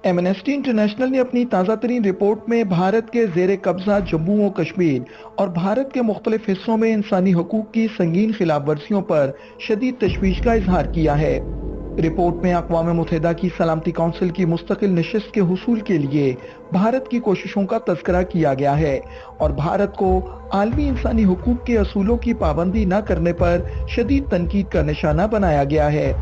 Amnesty international ने अपनी ताज़ा तरीन रिपोर्ट में भारत के ज़ेर कब्ज़ा जम्मू और कश्मीर और भारत के मुख्तलिफ हिस्सों में इंसानी हकूक की संगीन खिलाफ वर्जियों पर शदीद तशवीश का इजहार किया है। रिपोर्ट में अक़वाम मुत्तहिदा की सलामती कौंसिल की मुस्तकिल नशिस्त के हुसूल के लिए भारत की कोशिशों का तज़किरा किया गया है और भारत को आलमी इंसानी हकूक के असूलों की पाबंदी न करने पर शदीद तनकीद का निशाना बनाया गया है।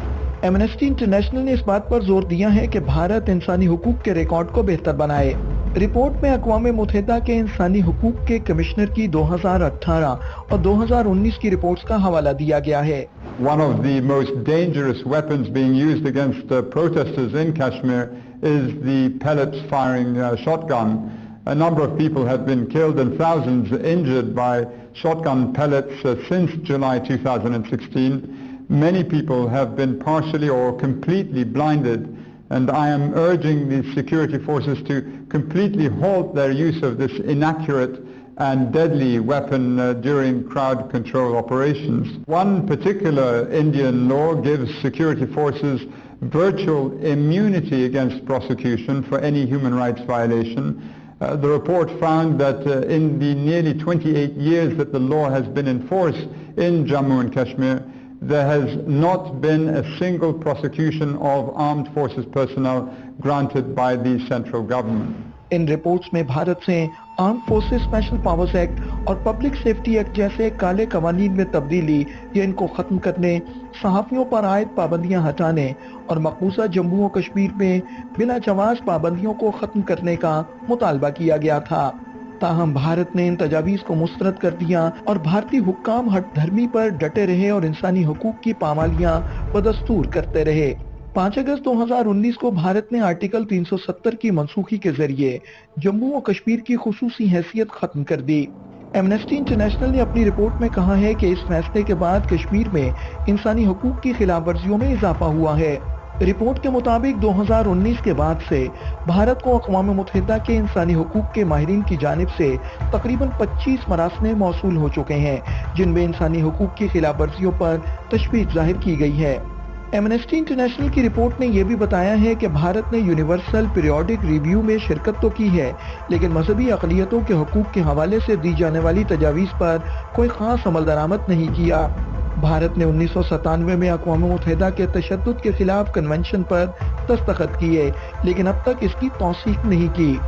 एमनेस्टी इंटरनेशनल ने इस बात पर जोर दिया है कि भारत इंसानी हुकूक के रिकॉर्ड को बेहतर बनाए। रिपोर्ट में अक़वाम मुत्तहिदा के इंसानी हुकूक के कमिश्नर की 2018 और 2019 की रिपोर्ट्स का हवाला दिया गया है। One of the most dangerous weapons being used against protesters in Kashmir is the pellets firing shotgun. A number of people have been killed and thousands injured by shotgun pellets since July 2016. Many people have been partially or completely blinded, and I am urging the security forces to completely halt their use of this inaccurate and deadly weapon during crowd control operations. One particular Indian law gives security forces virtual immunity against prosecution for any human rights violation. The report found that in the nearly 28 years that the law has been in force in Jammu and Kashmir, there has not been a single prosecution of armed forces personnel granted by the central government. In reports में भारत से arm forces special powers act और public safety act जैसे काले कवानीन में तब्दीली या इनको खत्म करने, सहाफ़ियों पर आयद पाबंदियां हटाने और मकबूजा जम्मू और कश्मीर में बिला जवाज पाबंदियों को खत्म करने का मुतालबा किया गया था। ताहम भारत ने इन तजावीज़ को मुस्तरद कर दिया और भारतीय हुक्काम हट धर्मी पर डटे रहे और इंसानी हकूक की पामालियां बदस्तूर करते रहे। 5 अगस्त 2019 को भारत ने आर्टिकल 370 की मनसूखी के जरिए जम्मू और कश्मीर की खुसूसी हैसियत खत्म कर दी। एमनेस्टी इंटरनेशनल ने अपनी रिपोर्ट में कहा है कि इस फैसले के बाद कश्मीर में इंसानी हकूक की खिलाफ वर्जियों में इजाफा हुआ है। रिपोर्ट के मुताबिक 2019 के बाद से भारत को अक़वाम मुत्तहिदा के इंसानी हकूक के माहिरीन की जानिब से तकरीबन 25 मरासले मौसूल हो चुके हैं, जिनमें इंसानी हकूक की खिलाफ वर्जियों पर तशवीश जाहिर की गई है। एमनेस्टी इंटरनेशनल की रिपोर्ट ने यह भी बताया है कि भारत ने यूनिवर्सल पीरियोडिक रिव्यू में शिरकत तो की है, लेकिन मजहबी अक़लियतों के हकूक के हवाले से दी जाने वाली तजावीज़ पर कोई खास अमल दरामद नहीं किया। भारत ने 1997 में अक़वाम मुत्तहिदा के तशद्दुद के खिलाफ कन्वेंशन पर दस्तखत किए, लेकिन अब तक इसकी तौसीक नहीं की।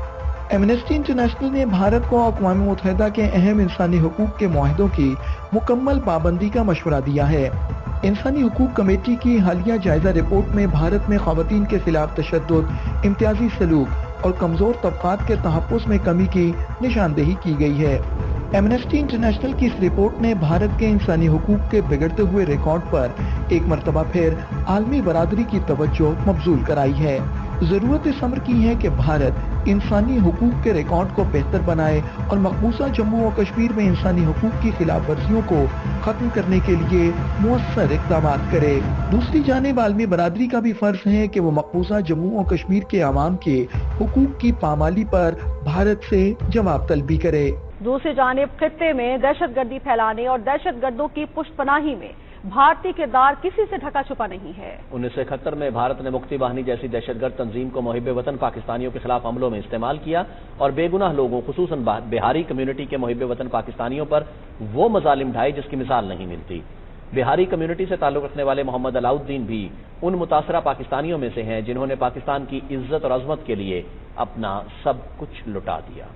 एमनेस्टी इंटरनेशनल ने भारत को अक़वाम मुत्तहिदा के अहम इंसानी हकूक के मुआहदों की मुकम्मल पाबंदी का मशवरा दिया है। इंसानी हकूक कमेटी की हालिया जायजा रिपोर्ट में भारत में ख़वातीन के खिलाफ तशद्दुद, इम्तियाजी सलूक और कमज़ोर तबक़ात के तहफ़्फ़ुज़ में कमी की निशानदेही की गई है। एमनेस्टी इंटरनेशनल की इस रिपोर्ट ने भारत के इंसानी हकूक के बिगड़ते हुए रिकॉर्ड पर एक मरतबा फिर आलमी बरादरी की तवज्जो मबजूल कराई है। ज़रूरत इस अमर की है कि भारत इंसानी हकूक के रिकॉर्ड को बेहतर बनाए और मकबूजा जम्मू और कश्मीर में इंसानी हकूक की खिलाफ वर्जियों को खत्म करने के लिए मुअस्सर इक़दाम करे। दूसरी जानिब आलमी बरादरी का भी फर्ज है कि वो मकबूजा जम्मू और कश्मीर के अवाम के हकूक की पामाली पर भारत से जवाब तलबी करे। दूसरी जानिब खित्ते में दहशतगर्दी फैलाने और दहशतगर्दों की पुष्टपनाही में भारतीय किरदार किसी से ढका छुपा नहीं है। 1971 में भारत ने मुक्ति बाहिनी जैसी दहशतगर्द तंजीम को मुहिब वतन पाकिस्तानियों के खिलाफ हमलों में इस्तेमाल किया और बेगुनाह लोगों खुसूसन बिहारी कम्युनिटी के मुहिब वतन पाकिस्तानियों पर वो मजालिम ढाए जिसकी मिसाल नहीं मिलती। बिहारी कम्युनिटी से ताल्लुक रखने वाले मोहम्मद अलाउद्दीन भी उन मुतासरा पाकिस्तानियों में से हैं जिन्होंने पाकिस्तान की इज्जत और अजमत के लिए अपना सब कुछ लुटा दिया।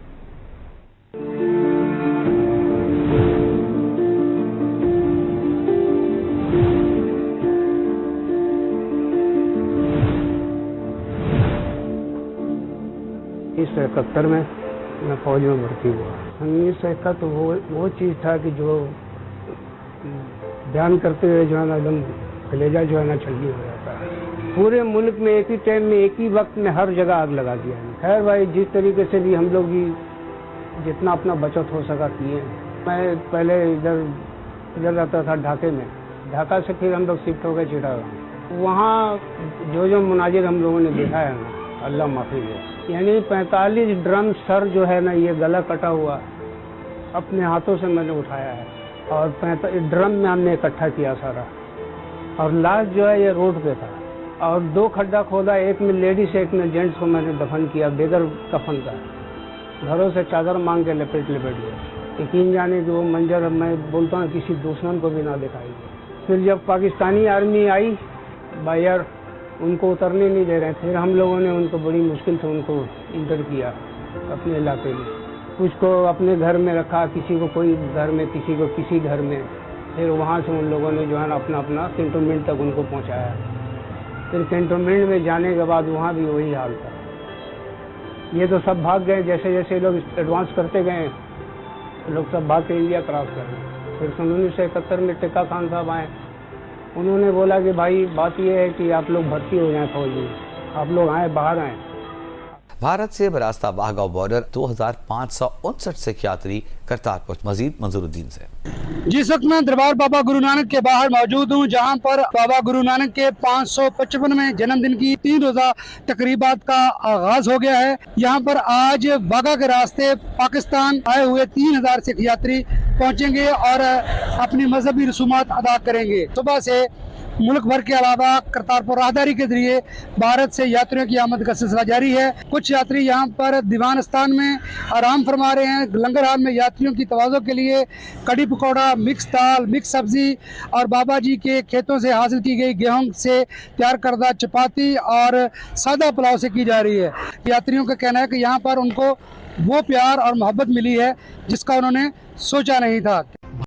उन्नीस सौ 71 में मैं फौज में भर्ती हुआ। 1971 वो चीज़ था कि जो बयान करते हुए जो है ना एकदम कलेजा जो है ना छलनी हो जाता है। पूरे मुल्क में एक ही टाइम में एक ही वक्त में हर जगह आग लगा दिया है। खैर भाई, जिस तरीके से भी हम लोग भी जितना अपना बचत हो सका किए। मैं पहले इधर रहता था ढाके में, ढाका से फिर हम लोग शिफ्ट हो गए चिटागांव। वहाँ जो मुनाजिर हम लोगों ने देखा है ना, अल्लाह माफी दे, यानी 45 ड्रम सर जो है ना, ये गला कटा हुआ अपने हाथों से मैंने उठाया है और 45 ड्रम में हमने इकट्ठा किया सारा, और लाश जो है ये रोड पे था اور 2 खड्डा खोदा, एक में लेडीज एक में जेंट्स को मैंने दफन किया बगैर कफन का। घरों से चादर मांग के लपेट गया। यकीन जाने कि वो मंजर अब मैं बोलता हूँ किसी दुश्मन को भी ना दिखाई। फिर जब Pakistani army I by air, उनको उतरने नहीं दे रहे, फिर हम लोगों ने उनको बड़ी मुश्किल से उनको इंटर किया अपने इलाके में। कुछ को अपने घर में रखा, किसी को कोई घर में, किसी को किसी घर में। फिर वहाँ से उन लोगों ने जो है ना अपना कैंटोनमेंट तक उनको पहुँचाया। फिर कैंटोनमेंट में जाने के बाद वहाँ भी वही हाल था। ये तो सब भाग गए, जैसे जैसे लोग एडवांस करते गए लोग सब भाग के इंडिया क्रॉस कर गए। फिर 1971 में टिक्का खान साहब आए, उन्होंने बोला कि भाई बात ये है कि आप लोग भर्ती हो जाएं फौज में, आप लोग आए बाहर आए। भारत से बरास्ता वाघा बॉर्डर 2569 सिख यात्री करतारपुर। मजीद मंजूरुद्दीन से। जिस वक्त मैं दरबार बाबा गुरु नानक के बाहर मौजूद हूँ, जहाँ पर बाबा गुरु नानक के 555वें जन्मदिन की 3 रोजा तकरीबात का आगाज हो गया है। यहाँ पर आज वाघा के रास्ते पाकिस्तान आए हुए 3000 सिख यात्री पहुँचेंगे और अपनी मजहबी रसूमात अदा करेंगे। सुबह से मुल्क भर के अलावा करतारपुर राहदारी के जरिए भारत से यात्रियों की आमद का सिलसिला जारी है। कुछ यात्री यहाँ पर दीवान स्थान में आराम फरमा रहे हैं। लंगर हाल में यात्रियों की तवाज़ो के लिए कड़ी पकौड़ा, मिक्स दाल, मिक्स सब्जी और बाबा जी के खेतों से हासिल की गई गेहूं से तैयार करदा चपाती और सादा पुलाव से की जा रही है। यात्रियों का कहना है कि यहाँ पर उनको वो प्यार और मोहब्बत मिली है जिसका उन्होंने सोचा नहीं था।